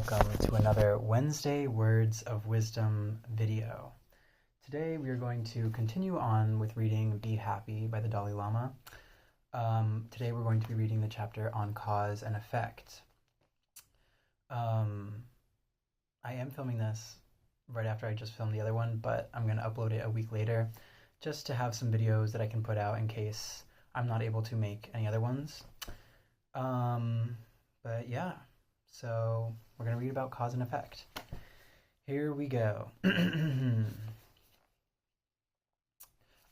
welcome to another Wednesday Words of Wisdom video. Today we are going to continue on with reading Be Happy by the Dalai Lama. Today we're going to be reading the chapter on cause and effect. I am filming this right after I just filmed the other one, but I'm going to upload it a week later just to have some videos that I can put out in case I'm not able to make any other ones. But yeah. So we're going to read about cause and effect. Here we go.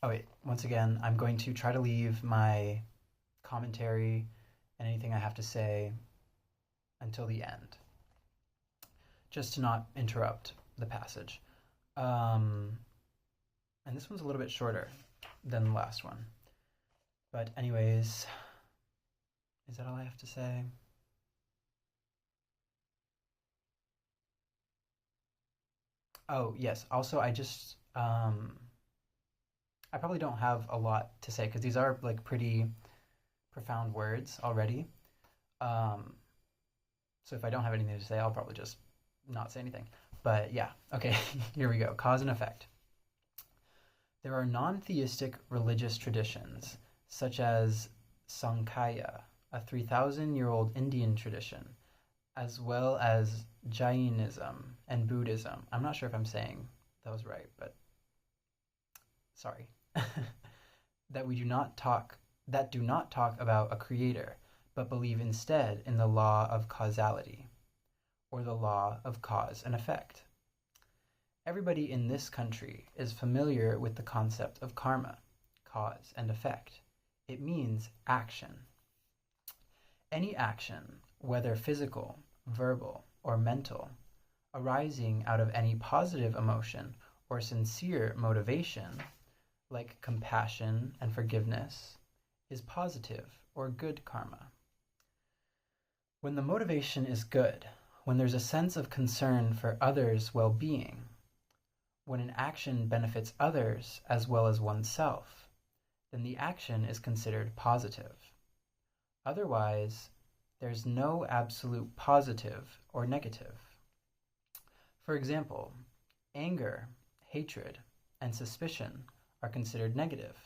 Oh wait, once again, I'm going to try to leave my commentary and anything I have to say until the end, just to not interrupt the passage. And this one's a little bit shorter than the last one. But anyways, is that all I have to say? Oh, yes. Also, I probably don't have a lot to say because these are like pretty profound words already. So if I don't have anything to say, I'll probably just not say anything. But yeah, okay, here we go. Cause and effect. There are non-theistic religious traditions, such as Sankhya, a 3,000-year-old Indian tradition, as well as Jainism and Buddhism. I'm not sure if I'm saying that was right, but sorry. that do not talk about a creator, but believe instead in the law of causality, or the law of cause and effect. Everybody in this country is familiar with the concept of karma, cause and effect. It means action. Any action, whether physical, verbal, or mental, arising out of any positive emotion or sincere motivation, like compassion and forgiveness, is positive or good karma. When the motivation is good, when there's a sense of concern for others' well-being, when an action benefits others as well as oneself, then the action is considered positive. Otherwise, there's no absolute positive or negative. For example, anger, hatred, and suspicion are considered negative,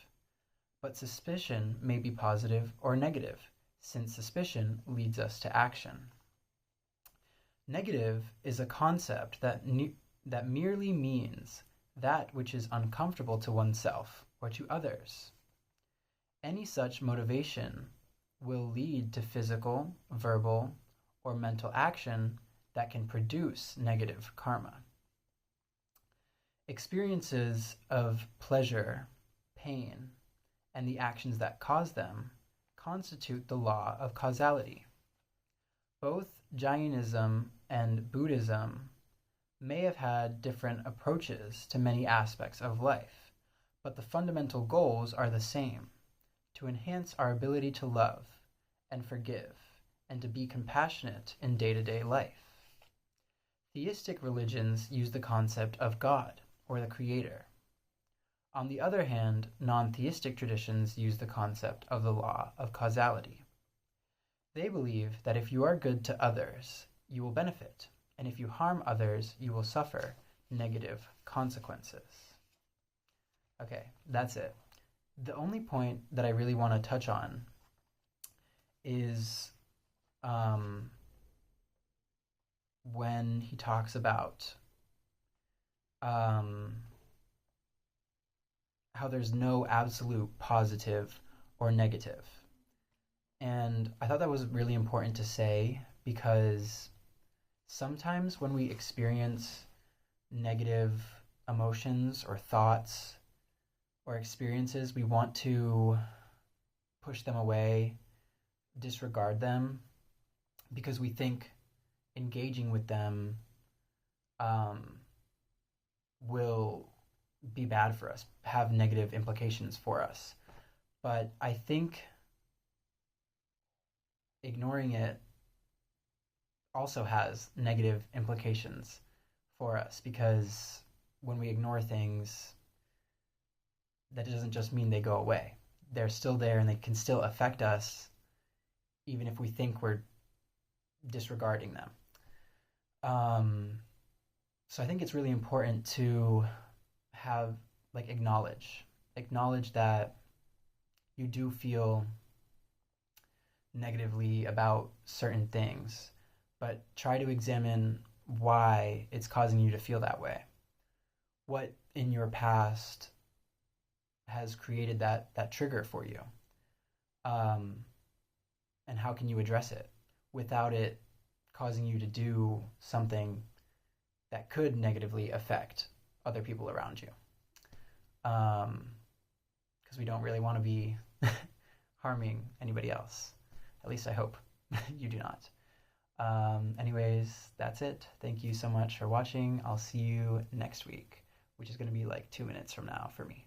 but suspicion may be positive or negative, since suspicion leads us to action. Negative is a concept that merely means that which is uncomfortable to oneself or to others. Any such motivation will lead to physical, verbal, or mental action that can produce negative karma. Experiences of pleasure, pain, and the actions that cause them constitute the law of causality. Both Jainism and Buddhism may have had different approaches to many aspects of life, but the fundamental goals are the same: to enhance our ability to love and forgive, and to be compassionate in day-to-day life. Theistic religions use the concept of God, or the Creator. On the other hand, non-theistic traditions use the concept of the law of causality. They believe that if you are good to others, you will benefit, and if you harm others, you will suffer negative consequences. Okay, that's it. The only point that I really want to touch on is when he talks about how there's no absolute positive or negative. And I thought that was really important to say because sometimes when we experience negative emotions or thoughts or experiences, we want to push them away, disregard them, because we think engaging with them will be bad for us, have negative implications for us. But I think ignoring it also has negative implications for us, because when we ignore things, that doesn't just mean they go away. They're still there and they can still affect us even if we think we're disregarding them. Um, so I think it's really important to have like acknowledge that you do feel negatively about certain things, but try to examine why it's causing you to feel that way. What in your past has created that trigger for you? Um, and how can you address it without it causing you to do something that could negatively affect other people around you? Because we don't really want to be harming anybody else. At least I hope you do not. Anyways, that's it. Thank you so much for watching. I'll see you next week, which is going to be like 2 minutes from now for me.